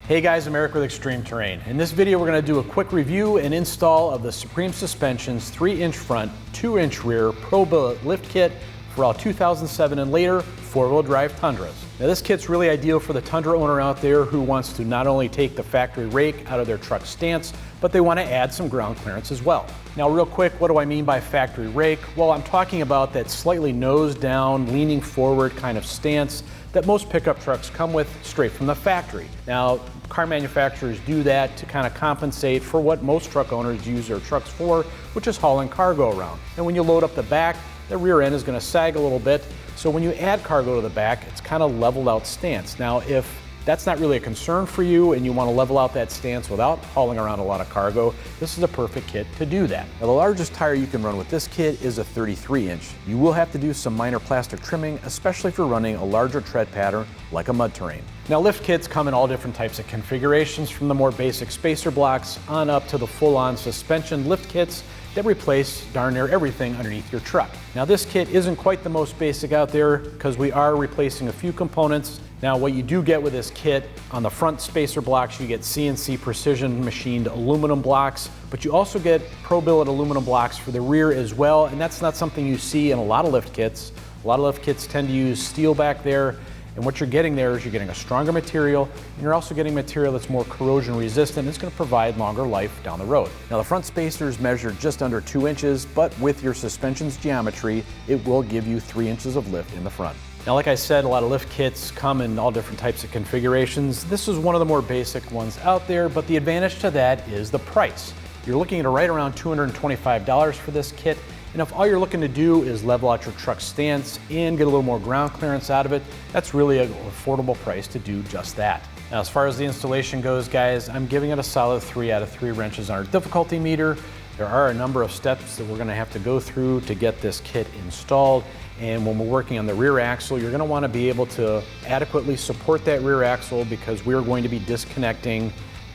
Hey guys, I'm Eric with Extreme Terrain. In this video, we're going to do a quick review and install of the Supreme Suspensions 3-inch front, 2-inch rear Pro Billet lift kit for all 2007 and later 4-wheel drive Tundras. Now this kit's really ideal for the Tundra owner out there who wants to not only take the factory rake out of their truck stance, but they want to add some ground clearance as well. Now real quick, what do I mean by factory rake? Well, I'm talking about that slightly nose down, leaning forward kind of stance that most pickup trucks come with straight from the factory. Now, car manufacturers do that to kind of compensate for what most truck owners use their trucks for, which is hauling cargo around. And when you load up the back, the rear end is going to sag a little bit. So when you add cargo to the back, it's kind of leveled out stance. Now, if that's not really a concern for you and you want to level out that stance without hauling around a lot of cargo, this is a perfect kit to do that. Now, the largest tire you can run with this kit is a 33-inch. You will have to do some minor plastic trimming, especially if you're running a larger tread pattern like a mud terrain. Now, lift kits come in all different types of configurations, from the more basic spacer blocks on up to the full-on suspension lift kits that replace darn near everything underneath your truck. Now, this kit isn't quite the most basic out there because we are replacing a few components. Now, what you do get with this kit, on the front spacer blocks, you get CNC precision machined aluminum blocks, but you also get Pro Billet aluminum blocks for the rear as well, and that's not something you see in a lot of lift kits. A lot of lift kits tend to use steel back there, and what you're getting there is you're getting a stronger material, and you're also getting material that's more corrosion resistant. It's going to provide longer life down the road. Now, the front spacers measure just under 2 inches, but with your suspension's geometry, it will give you 3 inches of lift in the front. Now, like I said, a lot of lift kits come in all different types of configurations. This is one of the more basic ones out there, but the advantage to that is the price. You're looking at right around $225 for this kit, and if all you're looking to do is level out your truck stance and get a little more ground clearance out of it, that's really an affordable price to do just that. Now, as far as the installation goes, guys, I'm giving it a solid 3 out of 3 wrenches on our difficulty meter. There are a number of steps that we're going to have to go through to get this kit installed. And when we're working on the rear axle, you're going to want to be able to adequately support that rear axle, because we're going to be disconnecting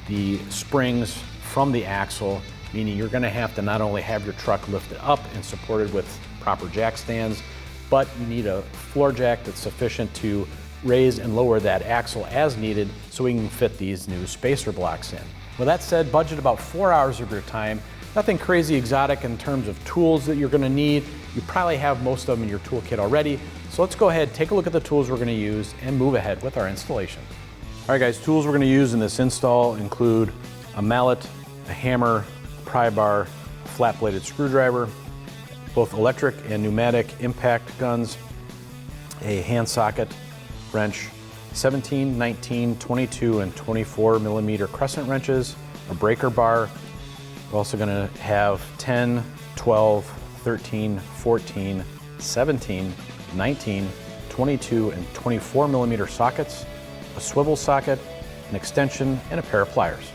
the springs from the axle, meaning you're going to have to not only have your truck lifted up and supported with proper jack stands, but you need a floor jack that's sufficient to raise and lower that axle as needed so we can fit these new spacer blocks in. With that said, budget about 4 hours of your time. Nothing crazy exotic in terms of tools that you're going to need. You probably have most of them in your toolkit already. So let's go ahead, take a look at the tools we're going to use, and move ahead with our installation. All right, guys, tools we're going to use in this install include a mallet, a hammer, a pry bar, a flat-bladed screwdriver, both electric and pneumatic impact guns, a hand socket, wrench, 17, 19, 22, and 24 millimeter crescent wrenches, a breaker bar. We're also going to have 10, 12, 13, 14, 17, 19, 22, and 24 millimeter sockets, a swivel socket, an extension, and a pair of pliers.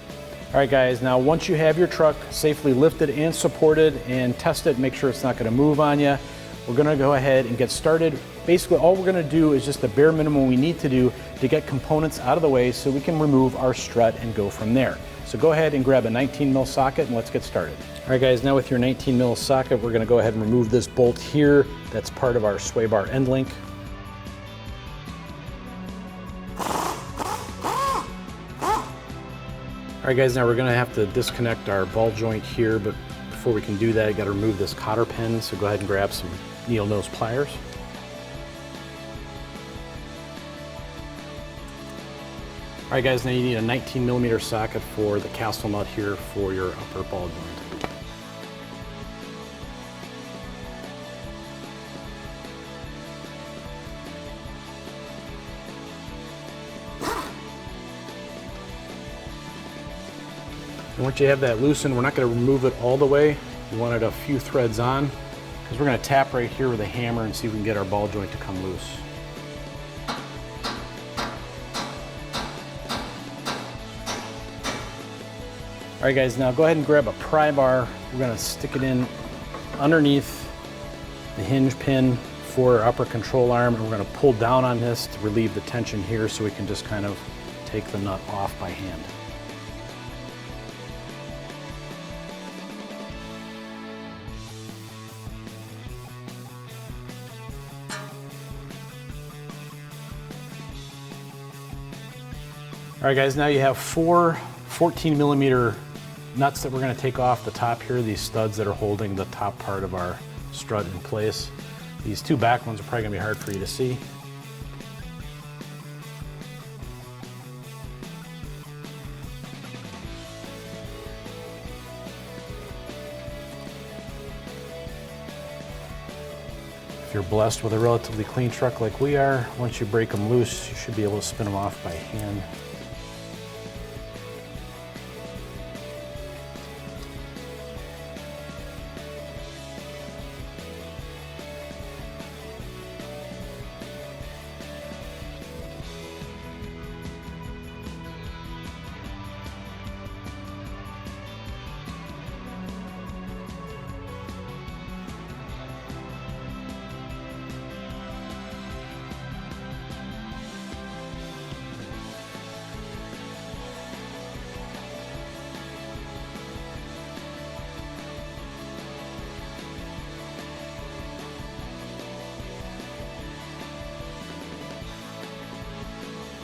All right, guys, now once you have your truck safely lifted and supported and test it, make sure it's not going to move on you, we're going to go ahead and get started. Basically, all we're going to do is just the bare minimum we need to do to get components out of the way so we can remove our strut and go from there. So go ahead and grab a 19 mil socket and let's get started. All right, guys, now with your 19 mil socket, we're going to go ahead and remove this bolt here. That's part of our sway bar end link. All right, guys, now we're going to have to disconnect our ball joint here, but before we can do that, you got to remove this cotter pin. So go ahead and grab some needle nose pliers. All right, guys, now you need a 19 millimeter socket for the castle nut here for your upper ball joint. And once you have that loosened, we're not going to remove it all the way. We want it a few threads on, because we're going to tap right here with a hammer and see if we can get our ball joint to come loose. All right, guys, now go ahead and grab a pry bar. We're going to stick it in underneath the hinge pin for our upper control arm, and we're going to pull down on this to relieve the tension here so we can just kind of take the nut off by hand. All right guys, now you have four 14mm nuts that we're going to take off the top here, these studs that are holding the top part of our strut in place. These two back ones are probably going to be hard for you to see. If you're blessed with a relatively clean truck like we are, once you break them loose, you should be able to spin them off by hand.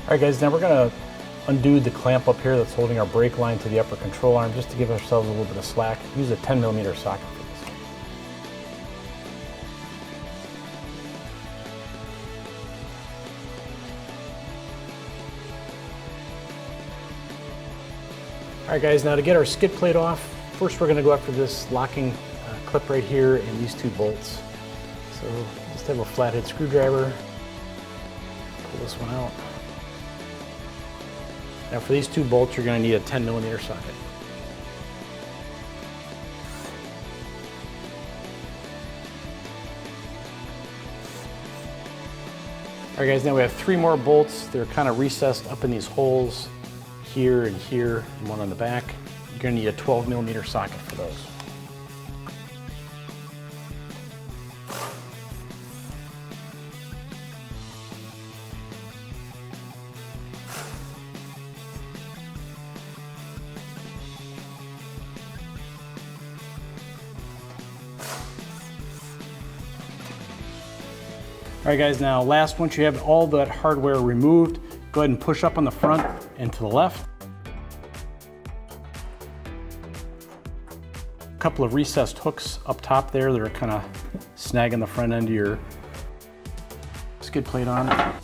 All right guys, now we're going to undo the clamp up here that's holding our brake line to the upper control arm just to give ourselves a little bit of slack. Use a 10mm socket for this. All right guys, now to get our skid plate off, first we're going to go after this locking clip right here and these two bolts. So just have a flathead screwdriver, pull this one out. Now for these two bolts, you're going to need a 10mm socket. All right guys, now we have 3 more bolts. They're kind of recessed up in these holes here, and one on the back. You're going to need a 12mm socket for those. All right guys, now last, once you have all that hardware removed, go ahead and push up on the front and to the left. A couple of recessed hooks up top there that are kind of snagging the front end of your skid plate on.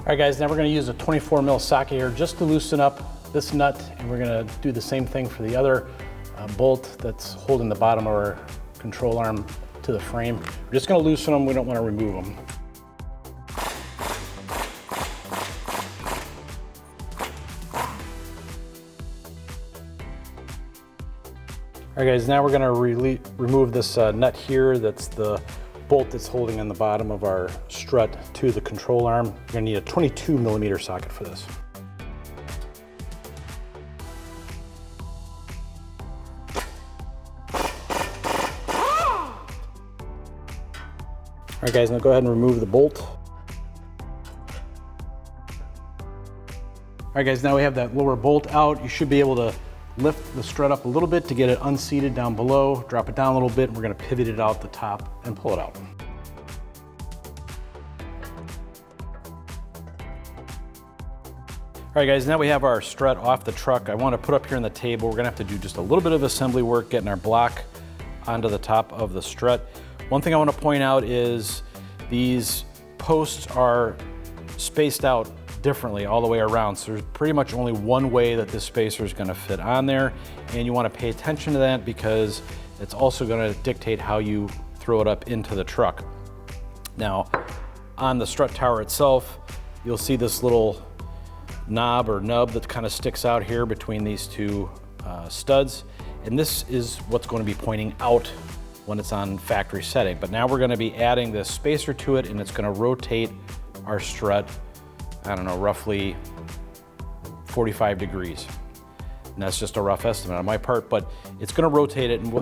All right guys, now we're going to use a 24mm socket here just to loosen up this nut, and we're going to do the same thing for the other bolt that's holding the bottom of our control arm to the frame. We're just going to loosen them, we don't want to remove them. All right guys, now we're going to remove this nut here. That's the bolt that's holding on the bottom of our strut to the control arm. You're going to need a 22mm socket for this. All right guys, now go ahead and remove the bolt. All right guys, now we have that lower bolt out. You should be able to lift the strut up a little bit to get it unseated down below, drop it down a little bit, and we're going to pivot it out the top and pull it out. All right guys, now we have our strut off the truck. I want to put up here on the table. We're going to have to do just a little bit of assembly work getting our block onto the top of the strut. One thing I want to point out is these posts are spaced out differently all the way around. So there's pretty much only one way that this spacer is going to fit on there, and you want to pay attention to that because it's also going to dictate how you throw it up into the truck. Now, on the strut tower itself, you'll see this little knob or nub that kind of sticks out here between these two studs, and this is what's going to be pointing out when it's on factory setting. But now we're going to be adding this spacer to it, and it's going to rotate our strut, I don't know, roughly 45 degrees. And that's just a rough estimate on my part, but it's going to rotate it, and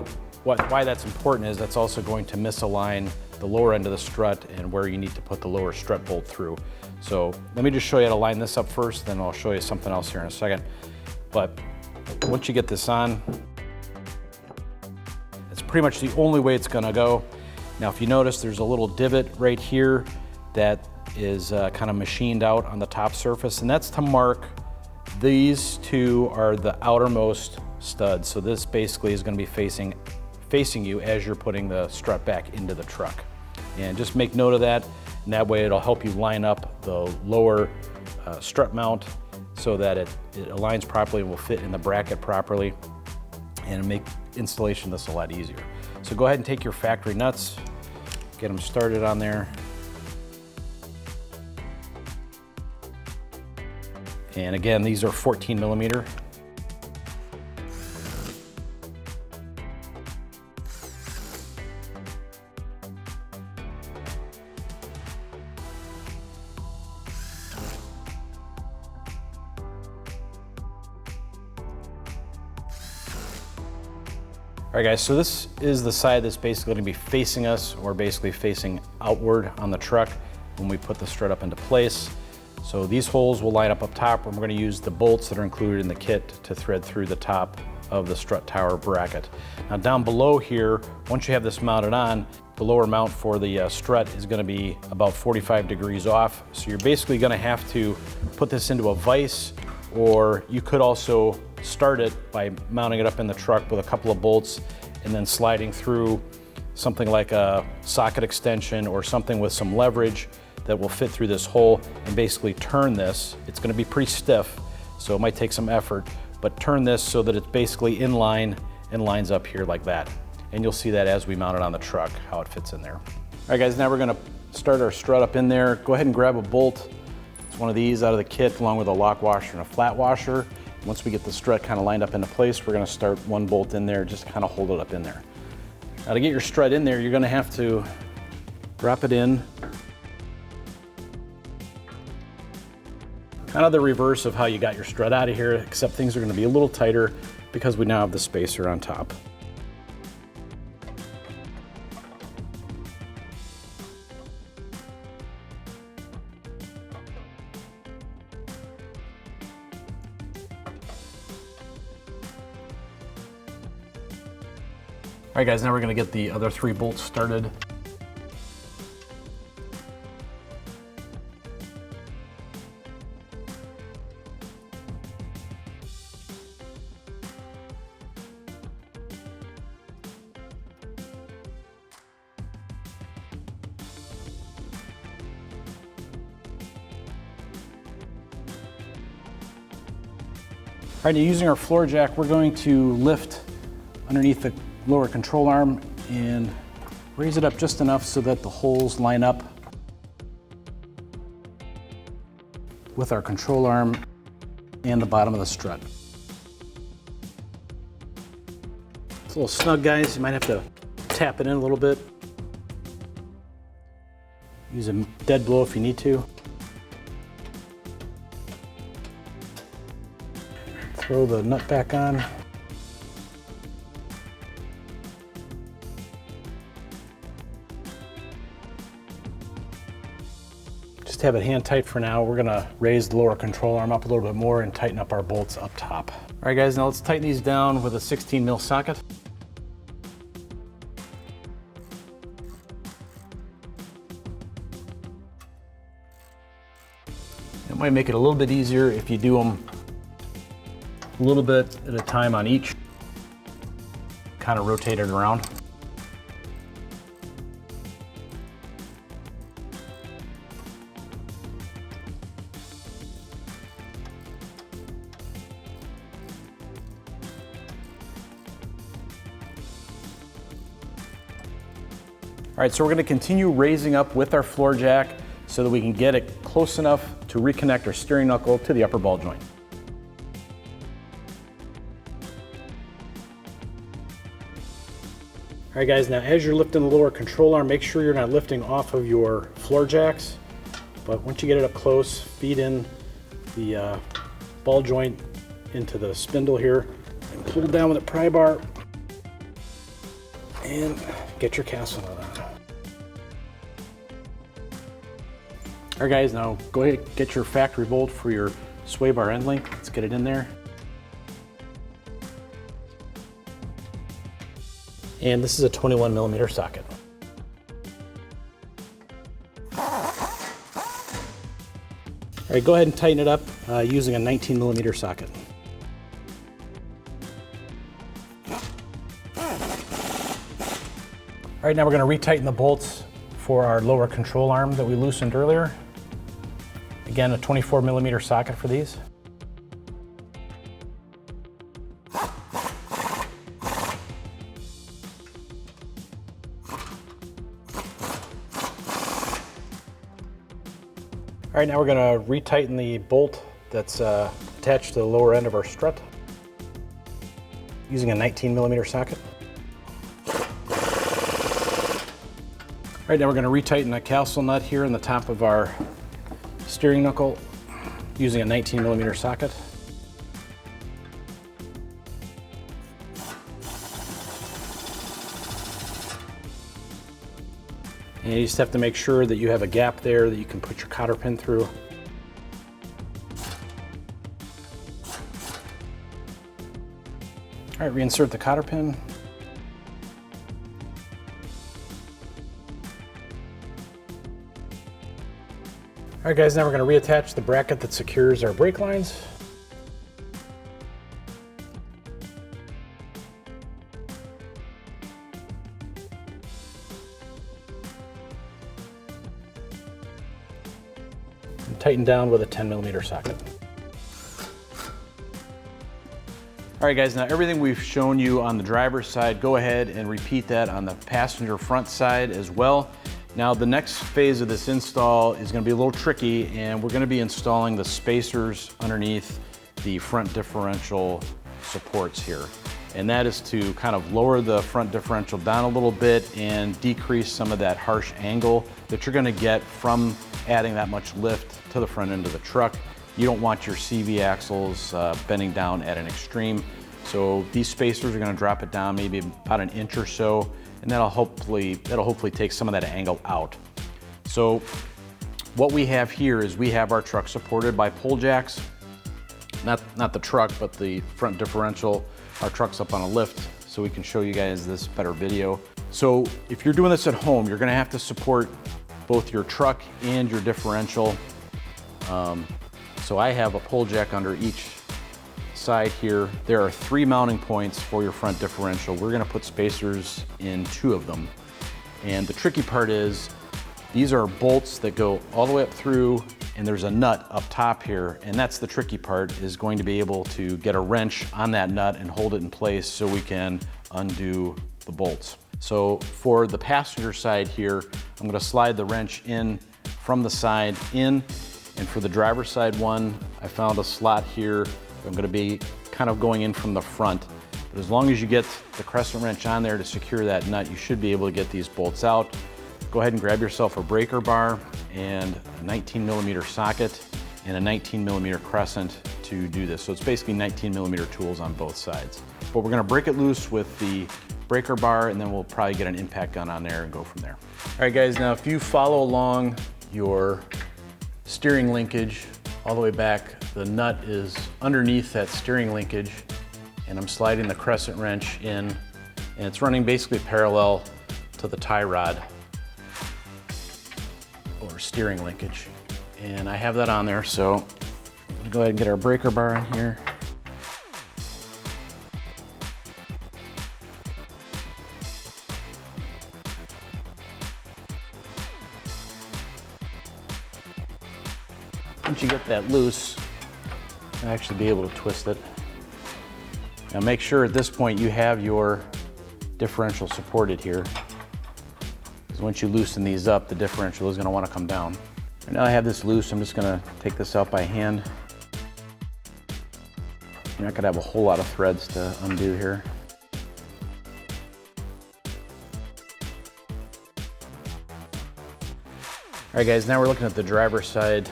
why that's important is that's also going to misalign the lower end of the strut and where you need to put the lower strut bolt through. So let me just show you how to line this up first, then I'll show you something else here in a second. But Once you get this on, it's pretty much the only way it's gonna go. Now, if you notice, there's a little divot right here that is kind of machined out on the top surface, and that's to mark these two are the outermost studs. So this basically is gonna be facing you as you're putting the strut back into the truck. And just make note of that, and that way it'll help you line up the lower strut mount so that it aligns properly and will fit in the bracket properly and make installation this a lot easier. So go ahead and take your factory nuts, get them started on there. And again, these are 14 millimeter. All right guys, so this is the side that's basically gonna be facing us, or basically facing outward on the truck when we put the strut up into place. So these holes will line up top, and we're gonna use the bolts that are included in the kit to thread through the top of the strut tower bracket. Now down below here, once you have this mounted on, the lower mount for the strut is gonna be about 45 degrees off. So you're basically gonna have to put this into a vise, or you could also start it by mounting it up in the truck with a couple of bolts and then sliding through something like a socket extension or something with some leverage that will fit through this hole and basically turn this. It's gonna be pretty stiff, so it might take some effort, but turn this so that it's basically in line and lines up here like that. And you'll see that as we mount it on the truck, how it fits in there. All right guys, now we're gonna start our strut up in there. Go ahead and grab a bolt. It's one of these out of the kit, along with a lock washer and a flat washer. Once we get the strut kind of lined up into place, we're gonna start one bolt in there, just to kind of hold it up in there. Now to get your strut in there, you're gonna have to drop it in, kind of the reverse of how you got your strut out of here, except things are gonna be a little tighter because we now have the spacer on top. All right guys, now we're gonna get the other 3 bolts started. All right, now using our floor jack, we're going to lift underneath the lower control arm and raise it up just enough so that the holes line up with our control arm and the bottom of the strut. It's a little snug, guys. You might have to tap it in a little bit. Use a dead blow if you need to. Throw the nut back on. Just have it hand tight for now. We're gonna raise the lower control arm up a little bit more and tighten up our bolts up top. All right guys, now let's tighten these down with a 16 mil socket. It might make it a little bit easier if you do them a little bit at a time on each. Kind of rotate it around. All right, so we're gonna continue raising up with our floor jack so that we can get it close enough to reconnect our steering knuckle to the upper ball joint. All right guys, now as you're lifting the lower control arm, make sure you're not lifting off of your floor jacks, but once you get it up close, feed in the ball joint into the spindle here and pull down with a pry bar and get your castle nut on. All right guys, now go ahead and get your factory bolt for your sway bar end link. Let's get it in there. And this is a 21 millimeter socket. All right, go ahead and tighten it up using a 19 millimeter socket. All right, now we're going to retighten the bolts for our lower control arm that we loosened earlier. Again, a 24 millimeter socket for these. All right, now we're going to retighten the bolt that's attached to the lower end of our strut using a 19 millimeter socket. All right, now we're going to retighten a castle nut here in the top of our steering knuckle using a 19 millimeter socket. And you just have to make sure that you have a gap there that you can put your cotter pin through. All right, reinsert the cotter pin. All right, guys, now we're going to reattach the bracket that secures our brake lines. And tighten down with a 10 millimeter socket. All right, guys, now everything we've shown you on the driver's side, go ahead and repeat that on the passenger front side as well. Now the next phase of this install is going to be a little tricky, and we're going to be installing the spacers underneath the front differential supports here. And that is to kind of lower the front differential down a little bit and decrease some of that harsh angle that you're going to get from adding that much lift to the front end of the truck. You don't want your CV axles bending down at an extreme. So these spacers are going to drop it down maybe about an inch or so, and that'll hopefully take some of that angle out. So what we have here is we have our truck supported by pole jacks. Not the truck, but the front differential. Our truck's up on a lift, so we can show you guys this better video. So if you're doing this at home, you're going to have to support both your truck and your differential. So I have a pole jack under each side here. There are 3 mounting points for your front differential. We're going to put spacers in 2 of them. And the tricky part is these are bolts that go all the way up through, and there's a nut up top here. And that's the tricky part, is going to be able to get a wrench on that nut and hold it in place so we can undo the bolts. So for the passenger side here, I'm going to slide the wrench in from the side in. And for the driver's side one, I found a slot here. I'm going to be kind of going in from the front. But as long as you get the crescent wrench on there to secure that nut, you should be able to get these bolts out. Go ahead and grab yourself a breaker bar and a 19 millimeter socket and a 19 millimeter crescent to do this. So it's basically 19 millimeter tools on both sides. But we're going to break it loose with the breaker bar, and then we'll probably get an impact gun on there and go from there. All right, guys, now if you follow along your steering linkage all the way back, the nut is underneath that steering linkage, and I'm sliding the crescent wrench in, and it's running basically parallel to the tie rod or steering linkage. And I have that on there, so we'll go ahead and get our breaker bar in here. Once you get that loose, you'll actually be able to twist it. Now make sure at this point you have your differential supported here, because once you loosen these up, the differential is going to want to come down. And now I have this loose, I'm just going to take this out by hand. You're not going to have a whole lot of threads to undo here. All right, guys, now we're looking at the driver's side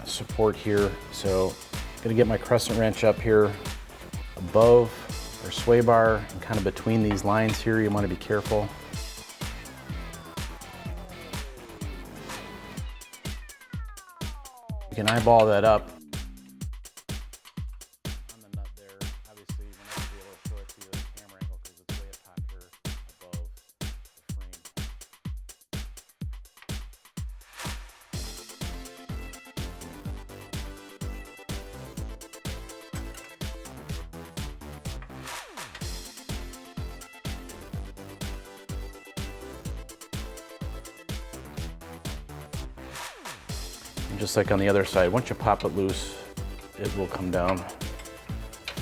support here. So I'm going to get my crescent wrench up here above our sway bar and kind of between these lines here. You want to be careful. You can eyeball that up on the nut there. Obviously, you're not going to be able to show it to you at the camera angle because it's way up top here. just like on the other side, once you pop it loose, it will come down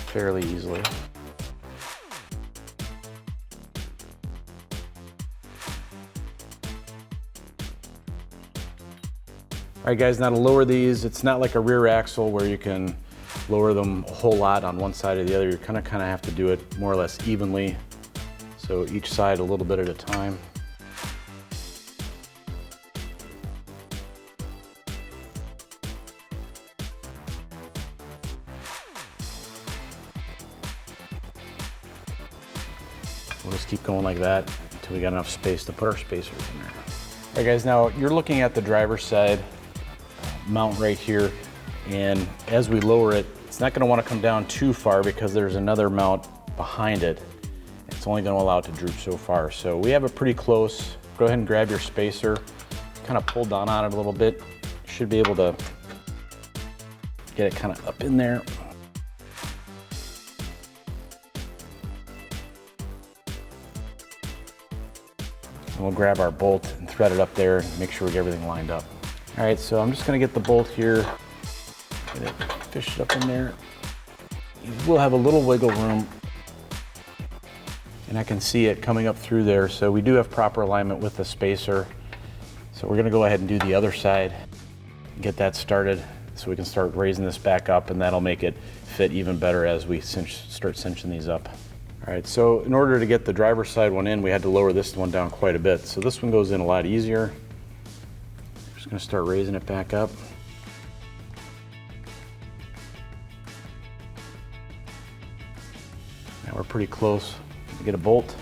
fairly easily. All right guys, now to lower these, it's not like a rear axle where you can lower them a whole lot on one side or the other. You kind of have to do it more or less evenly. So each side a little bit at a time. We'll just keep going like that until we got enough space to put our spacers in there. All right guys, now you're looking at the driver's side mount right here, and as we lower it, it's not going to want to come down too far because there's another mount behind it. It's only going to allow it to droop so far. So we have it pretty close. Go ahead and grab your spacer, kind of pull down on it a little bit. You should be able to get it kind of up in there. And we'll grab our bolt and thread it up there and make sure we get everything lined up. All right, so I'm just gonna get the bolt here, get it, fish it up in there. We'll have a little wiggle room, and I can see it coming up through there, so we do have proper alignment with the spacer. So we're gonna go ahead and do the other side, get that started, so we can start raising this back up, and that'll make it fit even better as we start cinching these up. All right, so in order to get the driver's side one in, we had to lower this one down quite a bit. So this one goes in a lot easier. Just gonna start raising it back up. Now we're pretty close to get a bolt.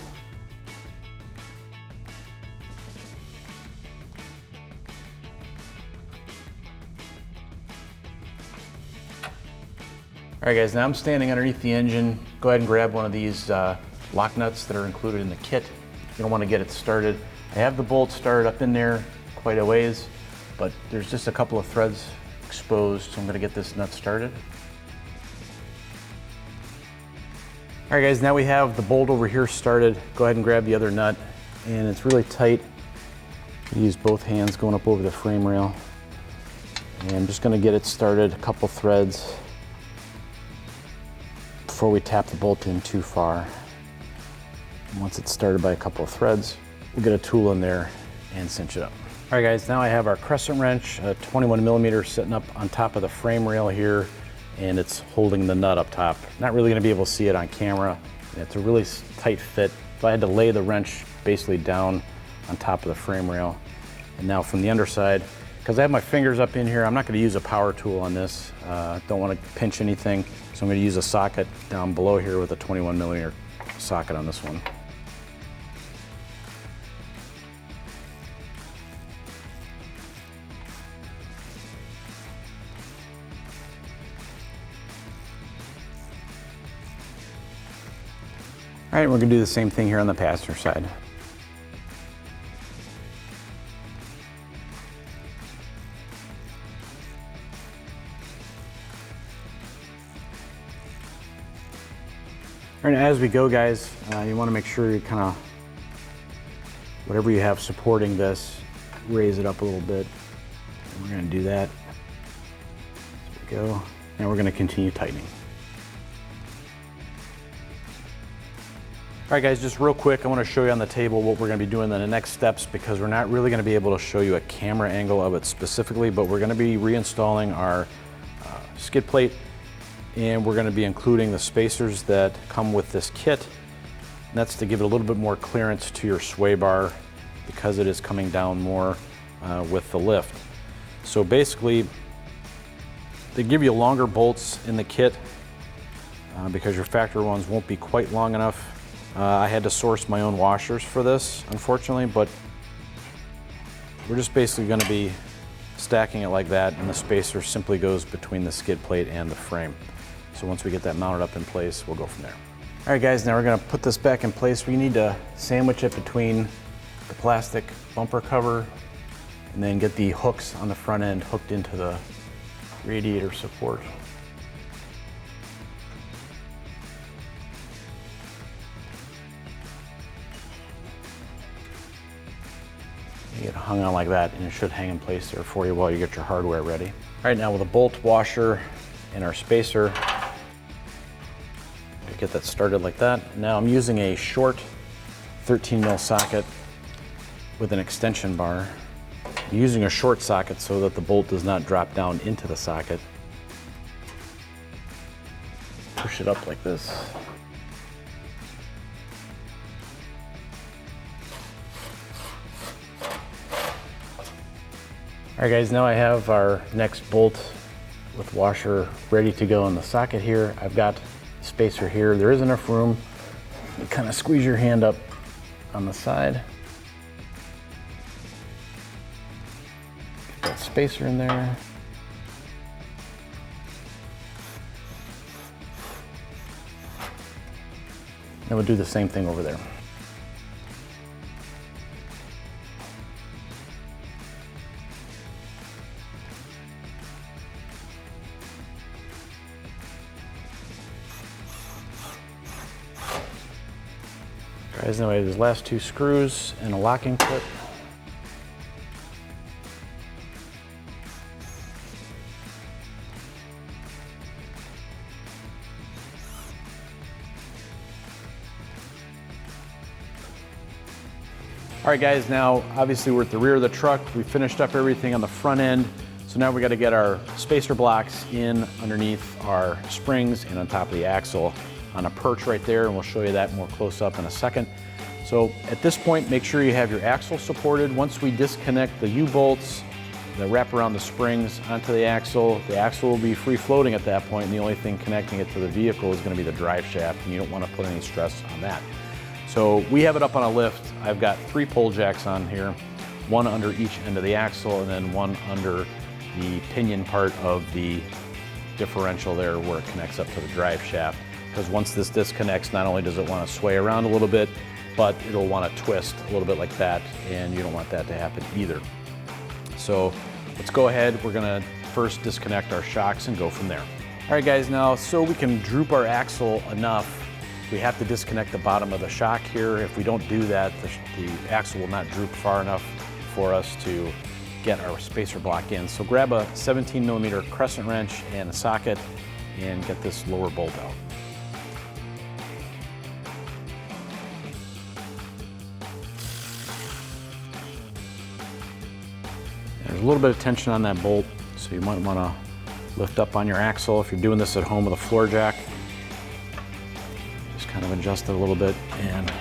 All right guys, now I'm standing underneath the engine. Go ahead and grab one of these lock nuts that are included in the kit. You don't want to get it started. I have the bolt started up in there quite a ways, but there's just a couple of threads exposed, so I'm going to get this nut started. All right guys, now we have the bolt over here started. Go ahead and grab the other nut, and it's really tight. Use both hands going up over the frame rail. And I'm just going to get it started, a couple threads before we tap the bolt in too far. And once it's started by a couple of threads, we'll get a tool in there and cinch it up. All right guys, now I have our crescent wrench, a 21 millimeter sitting up on top of the frame rail here, and it's holding the nut up top. Not really gonna be able to see it on camera. It's a really tight fit. So I had to lay the wrench basically down on top of the frame rail. And now from the underside, because I have my fingers up in here, I'm not gonna use a power tool on this. Don't wanna pinch anything. So I'm gonna use a socket down below here with a 21 millimeter socket on this one. All right, we're gonna do the same thing here on the passenger side. And as we go, guys, you want to make sure you kind of, whatever you have supporting this, raise it up a little bit. And we're going to do that. There we go. Now we're going to continue tightening. All right, guys, just real quick, I want to show you on the table what we're going to be doing in the next steps, because we're not really going to be able to show you a camera angle of it specifically, but we're going to be reinstalling our skid plate. And we're going to be including the spacers that come with this kit. And that's to give it a little bit more clearance to your sway bar, because it is coming down more with the lift. So basically, they give you longer bolts in the kit because your factory ones won't be quite long enough. I had to source my own washers for this, unfortunately, but we're just basically going to be stacking it like that, and the spacer simply goes between the skid plate and the frame. So once we get that mounted up in place, we'll go from there. All right guys, now we're gonna put this back in place. We need to sandwich it between the plastic bumper cover and then get the hooks on the front end hooked into the radiator support. You get it hung on like that, and it should hang in place there for you while you get your hardware ready. All right, now with a bolt washer and our spacer, get that started like that. Now I'm using a short 13 mil socket with an extension bar. I'm using a short socket so that the bolt does not drop down into the socket. Push it up like this. All right guys, now I have our next bolt with washer ready to go in the socket here. I've got spacer here. There is enough room. You kind of squeeze your hand up on the side. Get that spacer in there. And we'll do the same thing over there. Guys, now I have these last two screws and a locking clip. All right guys, now obviously we're at the rear of the truck. We finished up everything on the front end. So now we got to get our spacer blocks in underneath our springs and on top of the axle on a perch right there, and we'll show you that more close up in a second. So at this point, make sure you have your axle supported. Once we disconnect the U-bolts that wrap around the springs onto the axle will be free floating at that point, and the only thing connecting it to the vehicle is going to be the drive shaft, and you don't want to put any stress on that. So we have it up on a lift. I've got 3 pole jacks on here, one under each end of the axle and then one under the pinion part of the differential there where it connects up to the drive shaft. Because once this disconnects, not only does it want to sway around a little bit, but it'll want to twist a little bit like that, and you don't want that to happen either. So let's go ahead. We're going to first disconnect our shocks and go from there. All right guys, now so we can droop our axle enough, we have to disconnect the bottom of the shock here. If we don't do that, the axle will not droop far enough for us to get our spacer block in. So grab a 17mm crescent wrench and a socket and get this lower bolt out. There's a little bit of tension on that bolt, so you might want to lift up on your axle. If you're doing this at home with a floor jack, just kind of adjust it a little bit and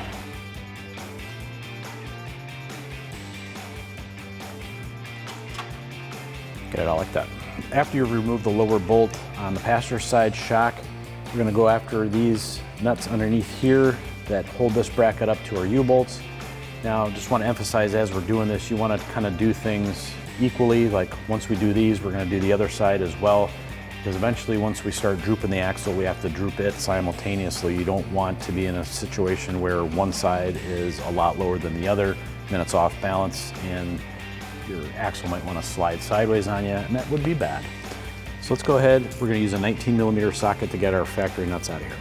get it out like that. After you remove the lower bolt on the passenger side shock, we're going to go after these nuts underneath here that hold this bracket up to our U-bolts. Now, just want to emphasize as we're doing this, you want to kind of do things equally. Like once we do these, we're going to do the other side as well, because eventually once we start drooping the axle, we have to droop it simultaneously. You don't want to be in a situation where one side is a lot lower than the other, then it's off balance and your axle might want to slide sideways on you, and that would be bad. So let's go ahead. We're going to use a 19mm socket to get our factory nuts out of here.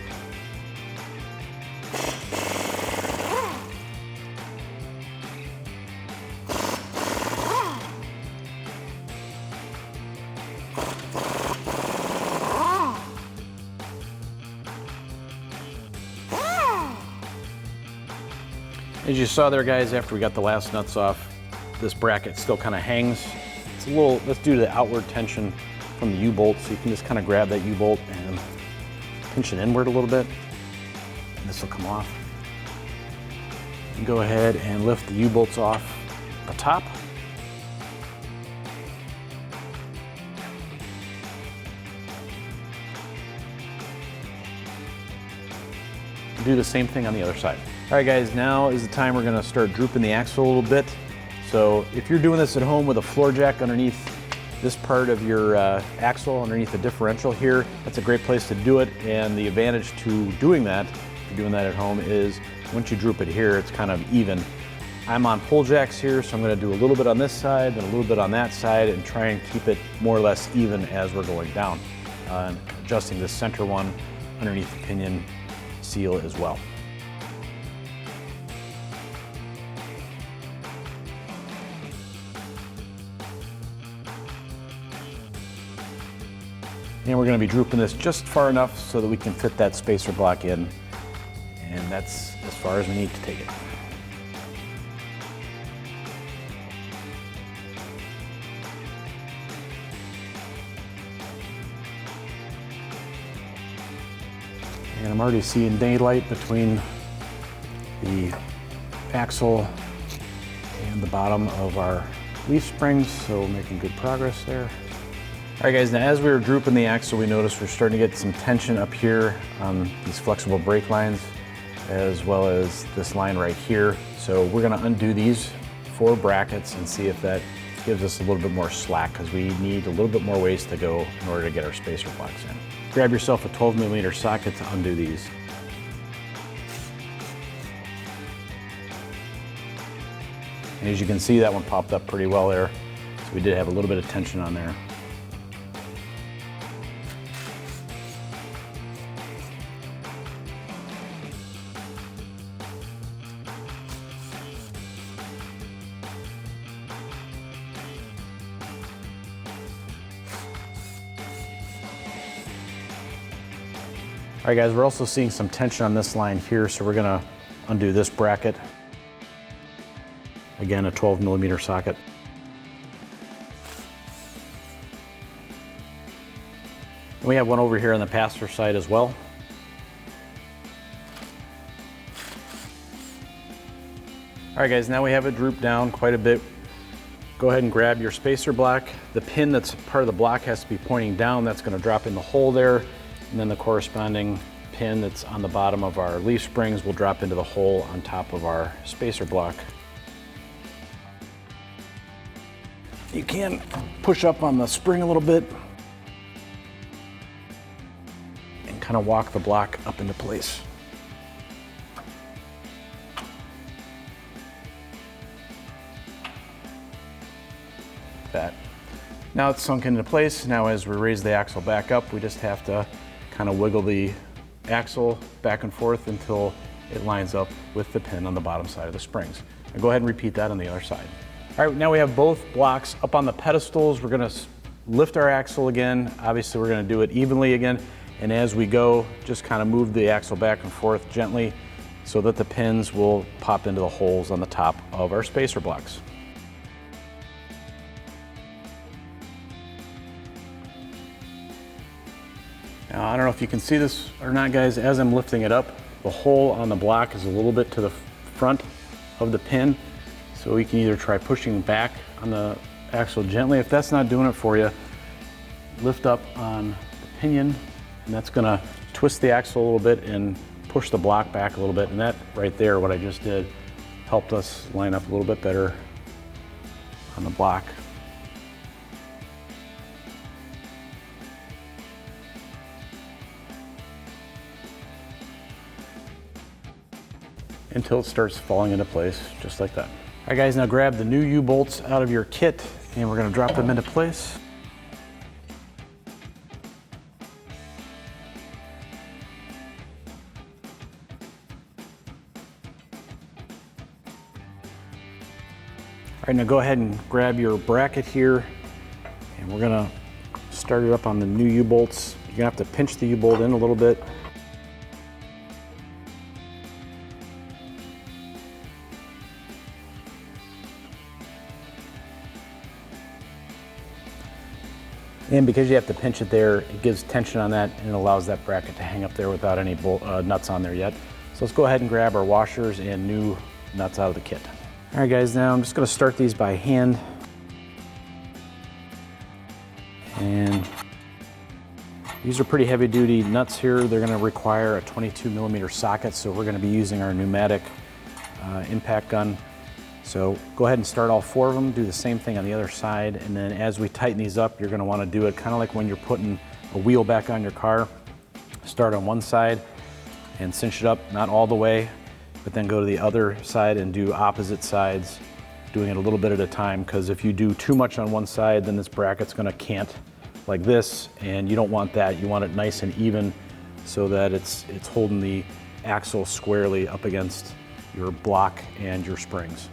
As you saw there guys, after we got the last nuts off, this bracket still kind of hangs. It's a little, that's due to the outward tension from the U-bolt, so you can just kind of grab that U-bolt and pinch it inward a little bit, and this will come off. And go ahead and lift the U-bolts off the top. Do the same thing on the other side. All right guys, now is the time we're gonna start drooping the axle a little bit. So if you're doing this at home with a floor jack underneath this part of your axle, underneath the differential here, that's a great place to do it. And the advantage to doing that, if you're doing that at home, is once you droop it here, it's kind of even. I'm on pole jacks here, so I'm gonna do a little bit on this side, then a little bit on that side, and try and keep it more or less even as we're going down. Adjusting the center one underneath the pinion seal as well. And we're going to be drooping this just far enough so that we can fit that spacer block in. And that's as far as we need to take it. And I'm already seeing daylight between the axle and the bottom of our leaf springs, so we're making good progress there. All right guys, now as we were drooping the axle, we noticed we're starting to get some tension up here on these flexible brake lines, as well as this line right here. So we're gonna undo these 4 brackets and see if that gives us a little bit more slack, because we need a little bit more ways to go in order to get our spacer blocks in. Grab yourself a 12mm socket to undo these. And as you can see, that one popped up pretty well there. So we did have a little bit of tension on there. All right guys, we're also seeing some tension on this line here, so we're gonna undo this bracket. Again, a 12mm socket. And we have one over here on the passenger side as well. All right guys, now we have it drooped down quite a bit. Go ahead and grab your spacer block. The pin that's part of the block has to be pointing down. That's gonna drop in the hole there. And then the corresponding pin that's on the bottom of our leaf springs will drop into the hole on top of our spacer block. You can push up on the spring a little bit and kind of walk the block up into place. Like that. Now it's sunk into place. Now as we raise the axle back up, we just have to kind of wiggle the axle back and forth until it lines up with the pin on the bottom side of the springs. Now go ahead and repeat that on the other side. All right, now we have both blocks up on the pedestals. We're gonna lift our axle again. Obviously we're gonna do it evenly again. And as we go, just kind of move the axle back and forth gently so that the pins will pop into the holes on the top of our spacer blocks. Now, I don't know if you can see this or not, guys. As I'm lifting it up, the hole on the block is a little bit to the front of the pin. So we can either try pushing back on the axle gently. If that's not doing it for you, lift up on the pinion, and that's gonna twist the axle a little bit and push the block back a little bit. And that right there, what I just did, helped us line up a little bit better on the block. Until it starts falling into place, just like that. All right guys, now grab the new U-bolts out of your kit and we're gonna drop them into place. All right, now go ahead and grab your bracket here and we're gonna start it up on the new U-bolts. You're gonna have to pinch the U-bolt in a little bit. And because you have to pinch it there, it gives tension on that and it allows that bracket to hang up there without any nuts on there yet. So let's go ahead and grab our washers and new nuts out of the kit. All right guys, now I'm just gonna start these by hand. And these are pretty heavy duty nuts here. They're gonna require a 22mm socket, so we're gonna be using our pneumatic impact gun. So go ahead and start all 4 of them, do the same thing on the other side, and then as we tighten these up, you're gonna wanna do it kind of like when you're putting a wheel back on your car. Start on one side and cinch it up, not all the way, but then go to the other side and do opposite sides, doing it a little bit at a time, because if you do too much on one side, then this bracket's gonna cant like this, and you don't want that. You want it nice and even so that it's holding the axle squarely up against your block and your springs.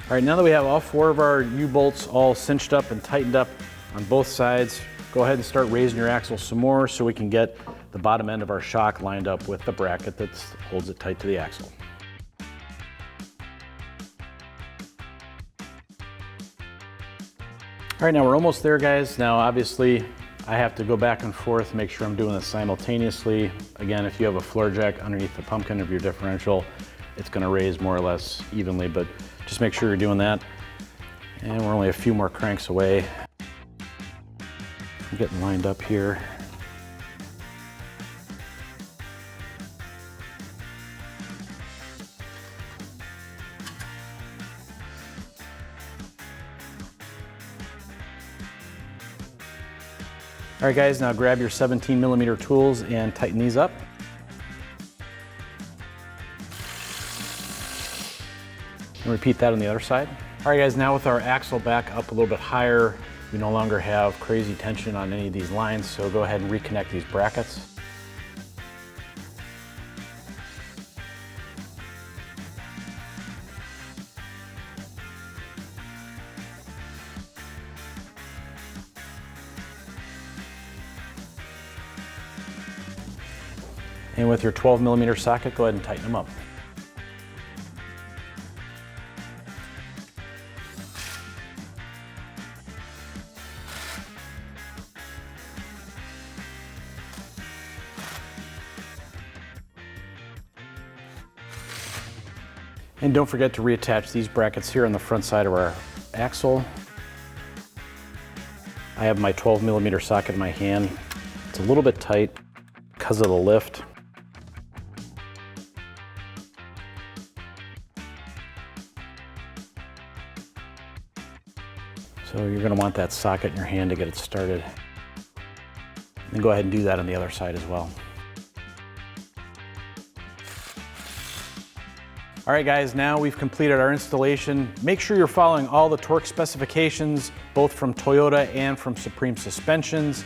All right, now that we have all 4 of our U-bolts all cinched up and tightened up on both sides, go ahead and start raising your axle some more so we can get the bottom end of our shock lined up with the bracket that holds it tight to the axle. All right, now we're almost there, guys. Now, obviously, I have to go back and forth, make sure I'm doing this simultaneously. Again, if you have a floor jack underneath the pumpkin of your differential, it's gonna raise more or less evenly, but just make sure you're doing that. And we're only a few more cranks away. I'm getting lined up here. All right, guys, now grab your 17mm tools and tighten these up. And repeat that on the other side. All right, guys, now with our axle back up a little bit higher, we no longer have crazy tension on any of these lines, so go ahead and reconnect these brackets. And with your 12mm socket, go ahead and tighten them up. And don't forget to reattach these brackets here on the front side of our axle. I have my 12mm socket in my hand. It's a little bit tight because of the lift. So you're going to want that socket in your hand to get it started. And go ahead and do that on the other side as well. All right, guys, now we've completed our installation. Make sure you're following all the torque specifications, both from Toyota and from Supreme Suspensions.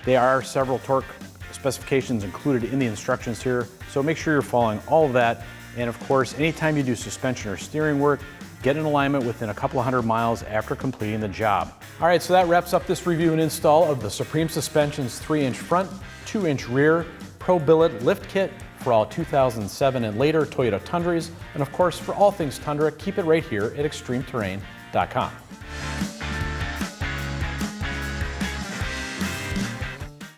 There are several torque specifications included in the instructions here, so make sure you're following all of that. And of course, anytime you do suspension or steering work, get in alignment within a couple of 100 miles after completing the job. All right, so that wraps up this review and install of the Supreme Suspensions 3-inch front, 2-inch rear Pro Billet lift kit for all 2007 and later Toyota Tundras, and of course, for all things Tundra, keep it right here at ExtremeTerrain.com.